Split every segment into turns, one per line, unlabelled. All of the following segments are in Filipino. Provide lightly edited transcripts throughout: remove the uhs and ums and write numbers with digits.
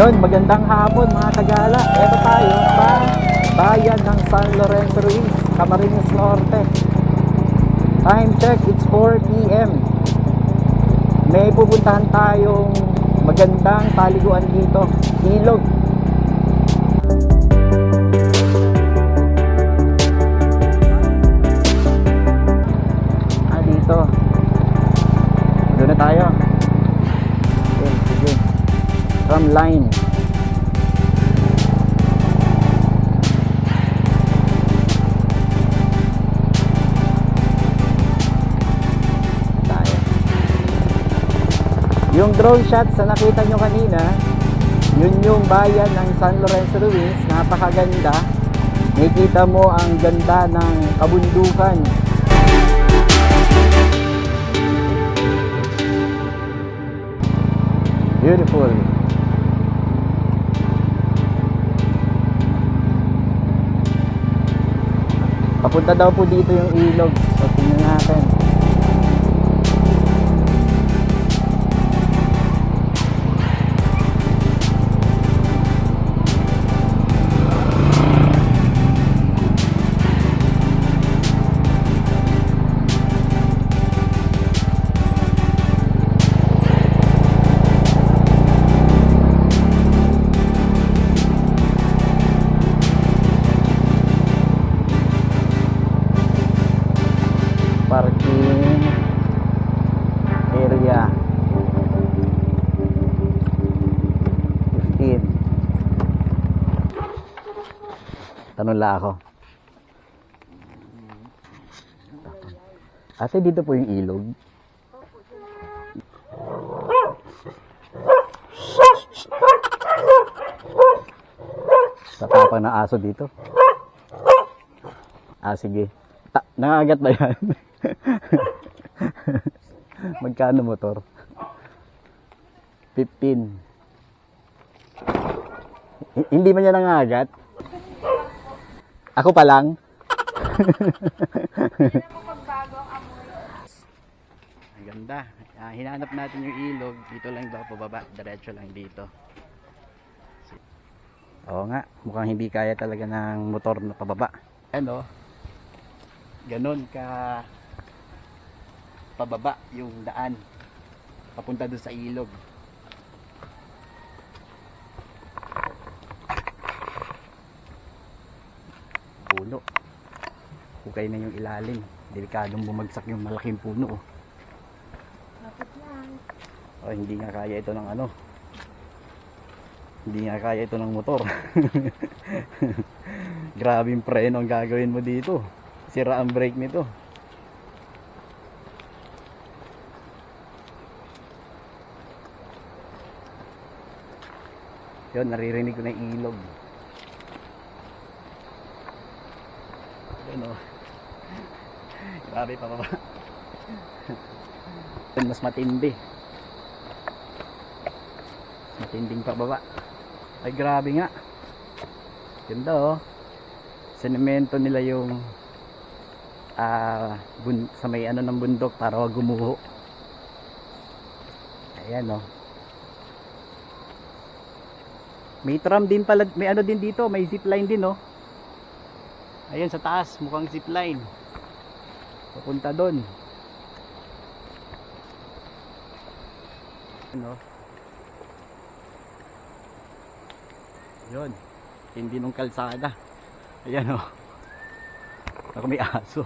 Yon, magandang hapon mga Tagala. Ito tayo sa bayan ng San Lorenzo Ruiz, Camarines Norte. Time check, it's 4 PM. May pupuntahan tayong magandang paliguan dito, ilog. Dito. Doon na tayo. Okay, sige. Tram line. Tayo. Yung drone shots na nakita nyo kanina, yun yung bayan ng San Lorenzo Ruiz. Napakaganda. Nakikita mo ang ganda ng kabundukan. Beautiful. Papunta daw po dito yung ilog. So tingnan natin. Parking area 15. Tanong lang ako. Ate, dito po yung ilog. Tatapang ng aso dito. Sige. Nangagat ba yan? Magkano motor? 15. Hindi man niya nangagat? Ako pa lang? Ang ganda. Hinanap natin yung ilog. Dito lang daw pababa. Diretso lang dito. Oo nga. Mukhang hindi kaya talaga ng motor na pababa. Ano? Ganon ka pababa yung daan papunta doon sa ilog. Puno. Hukay na yung ilalim. Delikadong bumagsak yung malaking puno.
Lapit lang.
Hindi nga kaya ito ng ano. Hindi nga kaya ito ng motor. Grabing preno ang gagawin mo dito. Sira ang brake nito. Yun, naririnig ko na yung ilog. Yun o. Grabe pa baba. Mas matindi. Matinding pa baba. Ay grabe nga. Ganda o. Sinemento nila yung sa may ano ng bundok para wag gumuho. Ayan o. May tram din pala, may ano din dito, may zipline din oh. Ayan sa taas, mukhang zipline. Papunta doon. Ano? Yun. Hindi nung kalsada. Ayan oh. Ako may aso.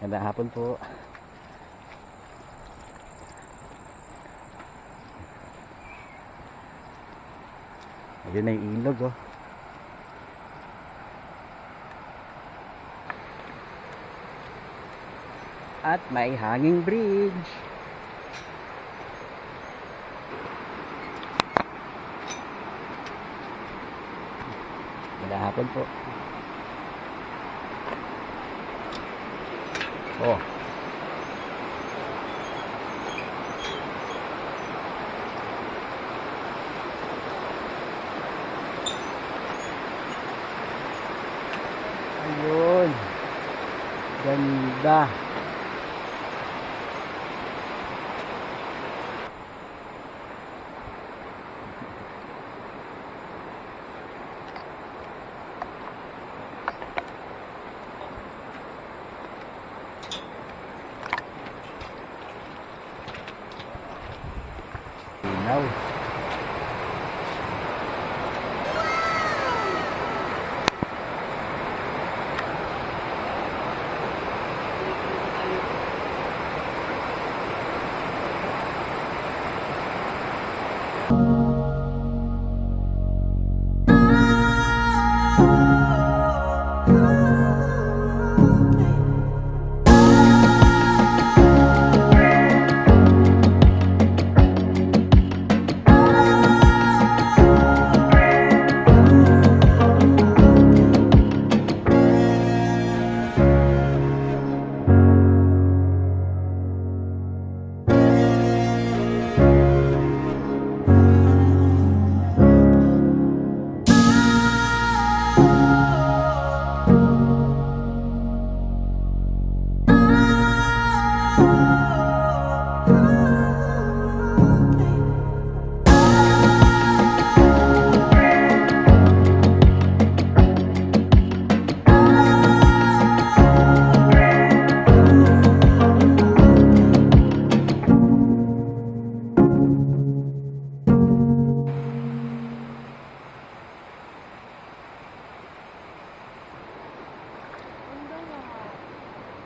Ganda hapon po. Ayun na yung ilog oh. At may hanging bridge. Ganda hapon po. Oh. Ayun. Ganda.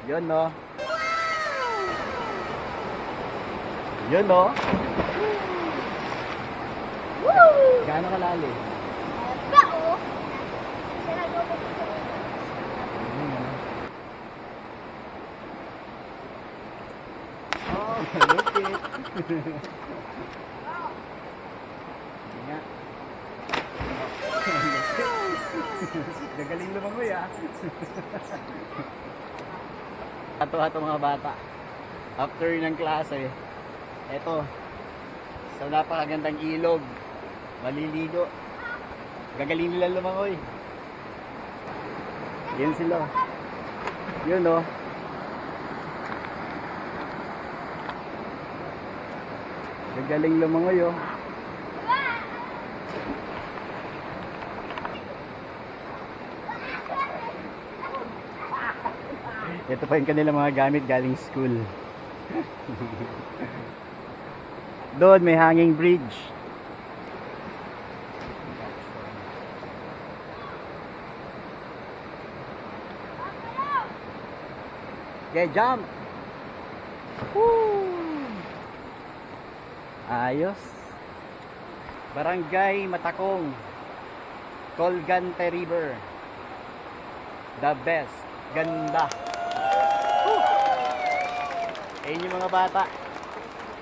Yun, no? Yun, no? Gaano kalalim?
Bao! Ginagawa ko sa
Oh, malupit. Nga. Gagaling lumangoy ah. Ato-ato mga bata. After ng klase, eto, sa napakagandang ilog, maliligo. Gagaling nila lumangoy. Yan sila. Yun oh. Gagaling lumangoy oh. Ito pa yung kanilang mga gamit galing school. Doon may hanging bridge. Okay, jump! Woo! Ayos. Barangay Matakong, Colgante River. The best. Ganda. Woo! Ayun yung mga bata.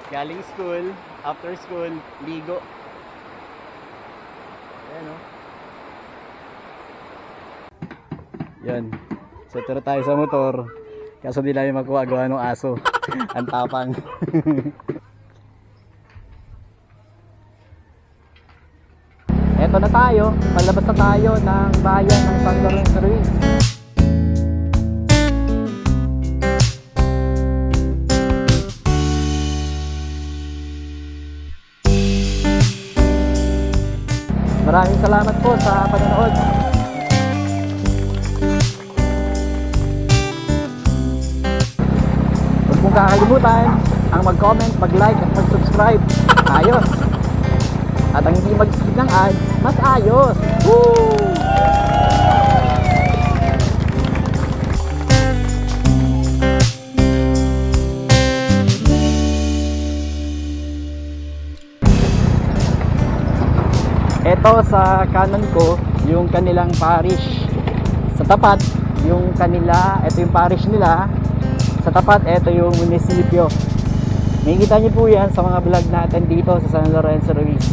Galing school, after school, ligo. Ayan o. Yan. So, tira tayo sa motor. Kaso di namin magkuha-gawa ng aso. Ang tapang. Eto na tayo. Palabas na tayo ng bayan ng San Lorenzo Ruiz. Maraming salamat po sa panonood. Huwag mong kakalimutan ang mag-comment, mag-like at mag-subscribe. Ayos! At ang hindi mag-skip ng ads, mas ayos! Woo! Ito sa kanan ko, yung kanilang parish. Sa tapat, yung kanila, ito yung parish nila. Sa tapat, ito yung munisipyo. Makikita niyo po yan sa mga vlog natin dito sa San Lorenzo Ruiz.